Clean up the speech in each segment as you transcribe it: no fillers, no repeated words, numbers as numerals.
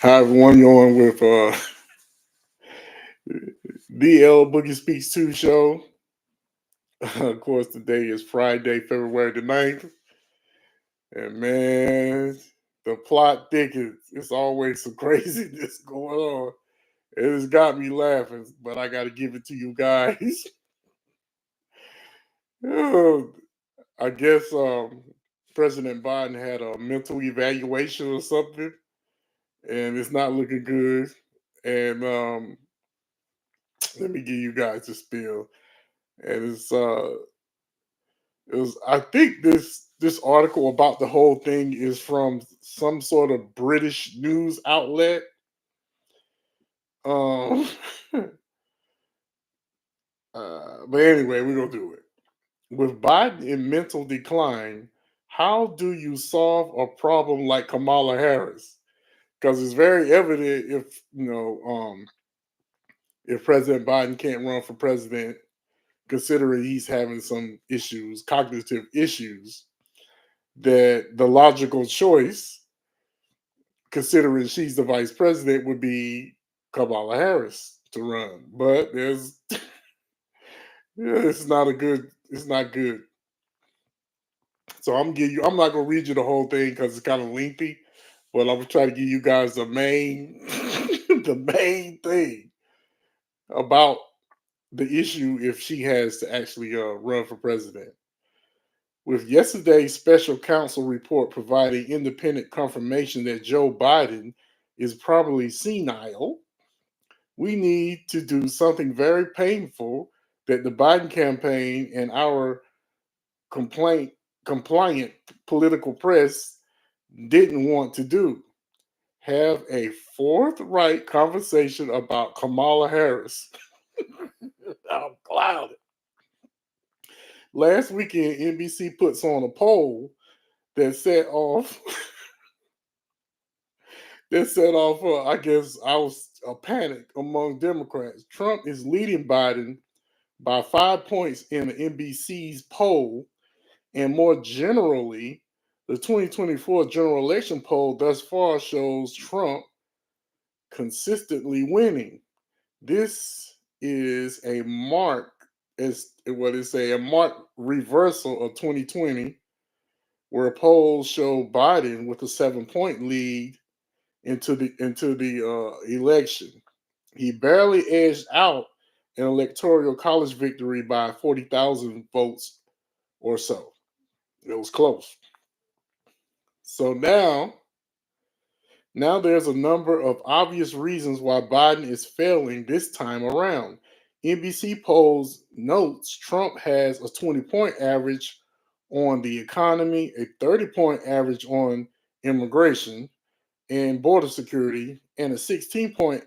Hi everyone, you're on with DL Boogie Speaks 2 show. Of course, today is Friday, February the 9th. And man, the plot thickens. It's always some craziness going on. It has got me laughing, but I got to give it to you guys. Oh, I guess President Biden had a mental evaluation or something, and it's not looking good. And let me give you guys a spiel. And it was I think this article about the whole thing is from some sort of British news outlet. Um but anyway, we're gonna do it. With Biden in mental decline, how do you solve a problem like Kamala Harris? Because it's very evident if President Biden can't run for president, considering he's having some issues, cognitive issues, that the logical choice, considering she's the vice president, would be Kamala Harris to run. But there's it's not good. So I'm not gonna read you the whole thing because it's kind of lengthy, but I'm gonna try to give you guys the main the main thing about the issue if she has to actually run for president. With yesterday's special counsel report providing independent confirmation that Joe Biden is probably senile, we need to do something very painful that the Biden campaign and our complaint compliant political press didn't want to do. Have a forthright conversation about Kamala Harris. I'm clouded. Last weekend, NBC puts on a poll that set off I guess, I was a panic among Democrats. Trump is leading Biden by 5 points in the NBC's poll, and more generally, the 2024 general election poll thus far shows Trump consistently winning. This is a mark, as what is a marked reversal of 2020, where polls show Biden with a 7 point lead into the election. He barely edged out an electoral college victory by 40,000 votes or so. It was close. So now there's a number of obvious reasons why Biden is failing this time around. NBC polls notes Trump has a 20 point average on the economy, a 30 point average on immigration and border security, and a 16 point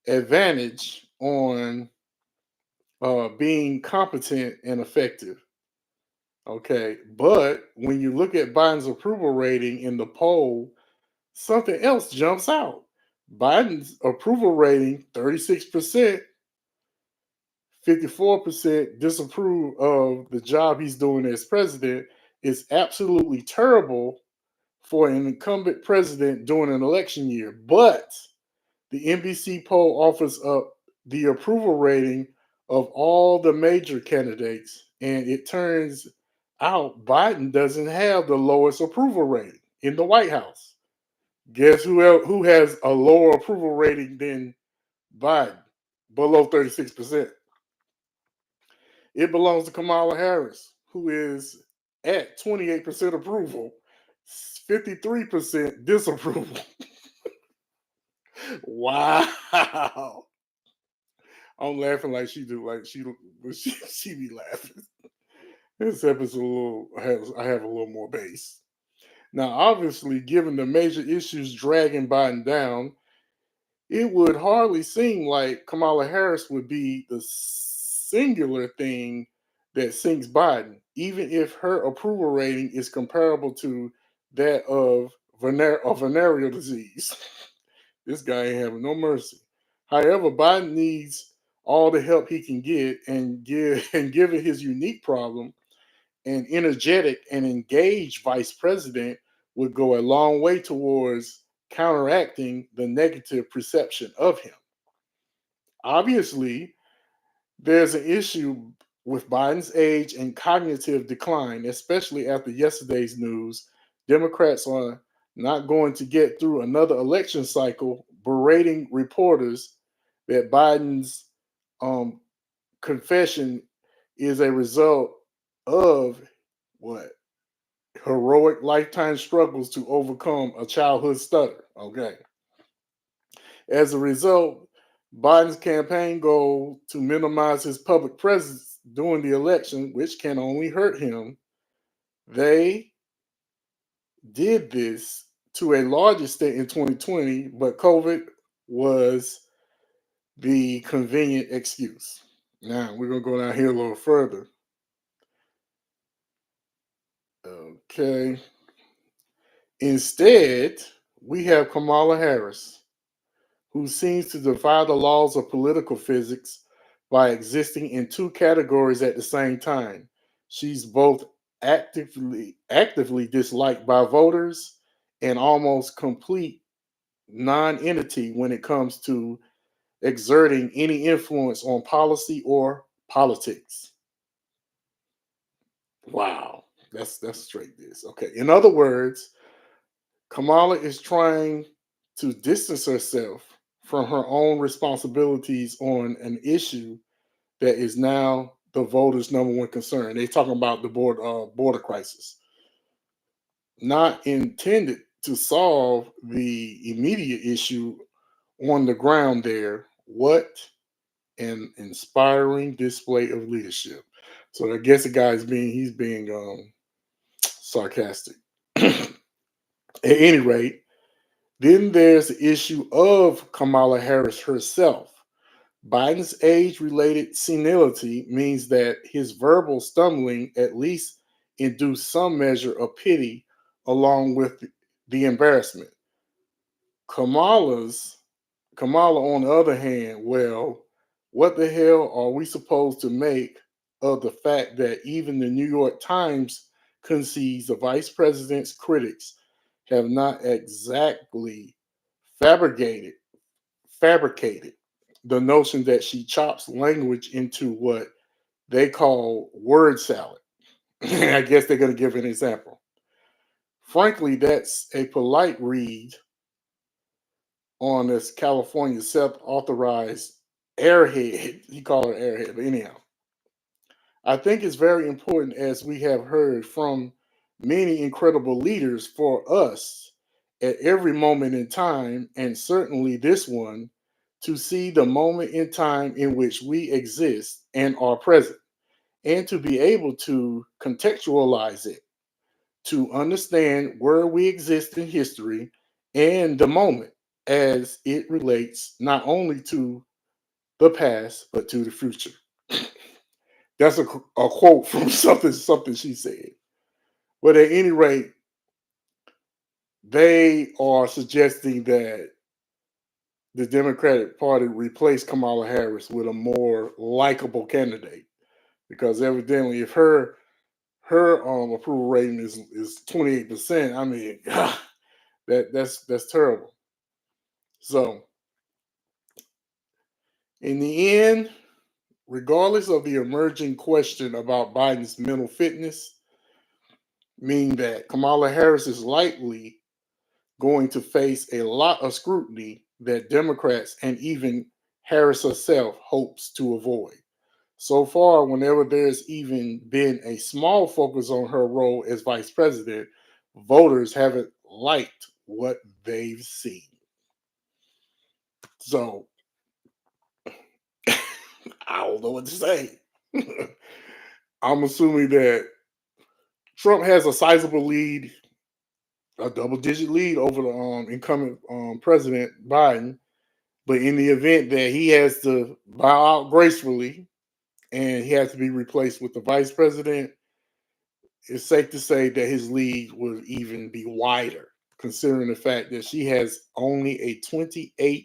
advantage on being competent and effective. Okay, but when you look at Biden's approval rating in the poll, something else jumps out. Biden's approval rating 36%, 54% disapprove of the job he's doing as president is absolutely terrible for an incumbent president during an election year. But the NBC poll offers up the approval rating of all the major candidates, and it turns out Biden doesn't have the lowest approval rating in the White House. Guess who has a lower approval rating than Biden? Below 36%. It belongs to Kamala Harris, who is at 28% approval, 53% disapproval. Wow. I'm laughing like she do, like she be laughing. This episode I have a little more bass. Now, obviously, given the major issues dragging Biden down, it would hardly seem like Kamala Harris would be the singular thing that sinks Biden, even if her approval rating is comparable to that of venereal disease. This guy ain't having no mercy. However, Biden needs all the help he can get, and given his unique problem, an energetic and engaged vice president would go a long way towards counteracting the negative perception of him. Obviously, there's an issue with Biden's age and cognitive decline, especially after yesterday's news. Democrats are not going to get through another election cycle berating reporters that Biden's um, confession is a result of what? Heroic lifetime struggles to overcome a childhood stutter. Okay. As a result, Biden's campaign goal to minimize his public presence during the election, which can only hurt him, they did this to a large extent in 2020, but COVID was the convenient excuse. Now, we're going to go down here a little further. Okay. Instead, we have Kamala Harris, who seems to defy the laws of political physics by existing in two categories at the same time. She's both actively disliked by voters and almost complete non-entity when it comes to exerting any influence on policy or politics. Wow, that's straight this. Okay. In other words, Kamala is trying to distance herself from her own responsibilities on an issue that is now the voters' number one concern. They're talking about the border crisis, not intended to solve the immediate issue on the ground there. What an inspiring display of leadership. So I guess the guy's he's being sarcastic. At any rate, then there's the issue of Kamala Harris herself. Biden's age related senility means that his verbal stumbling at least induced some measure of pity along with the embarrassment. Kamala's Kamala, on the other hand, well, what the hell are we supposed to make of the fact that even the New York Times concedes the vice president's critics have not exactly fabricated fabricated the notion that she chops language into what they call word salad. I guess they're going to give an example. Frankly, that's a polite read on this California self-authorized airhead. He called her airhead, but anyhow, I think it's very important, as we have heard from many incredible leaders, for us at every moment in time, and certainly this one, to see the moment in time in which we exist and are present, and to be able to contextualize it, to understand where we exist in history and the moment as it relates not only to the past but to the future. That's a quote from something she said. But at any rate, they are suggesting that the Democratic Party replace Kamala Harris with a more likable candidate, because evidently, if her approval rating is 28%, I mean, that's terrible. So, in the end, regardless of the emerging question about Biden's mental fitness, meaning that Kamala Harris is likely going to face a lot of scrutiny that Democrats and even Harris herself hopes to avoid. So far, whenever there's even been a small focus on her role as vice president, voters haven't liked what they've seen. So I don't know what to say. I'm assuming that Trump has a sizable lead, a double-digit lead over the incumbent President Biden. But in the event that he has to bow out gracefully and he has to be replaced with the vice president, it's safe to say that his lead would even be wider, considering the fact that she has only a 28%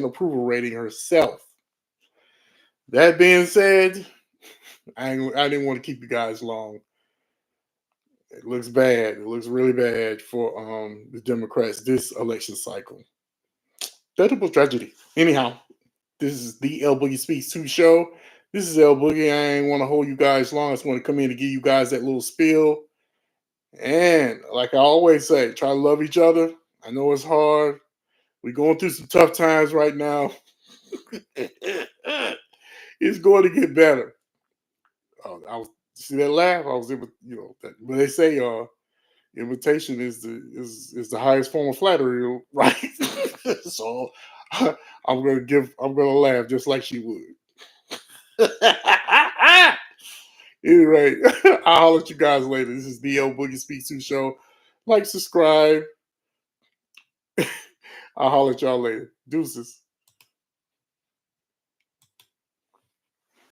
approval rating herself. That being said, I didn't want to keep you guys long. It looks bad. It looks really bad for the Democrats this election cycle. Terrible tragedy. Anyhow, this is the L Boogie Speaks 2 show. This is L Boogie. I ain't want to hold you guys long. I just want to come in to give you guys that little spiel. And like I always say, try to love each other. I know it's hard. We're going through some tough times right now. It's going to get better. I was see that laugh. I was able, that, but they say imitation is the highest form of flattery, right? So I'm gonna laugh just like she would. Anyway, I'll holler at you guys later. This is the L Boogie Speaks 2 show. Like, subscribe. I'll holler at y'all later. Deuces.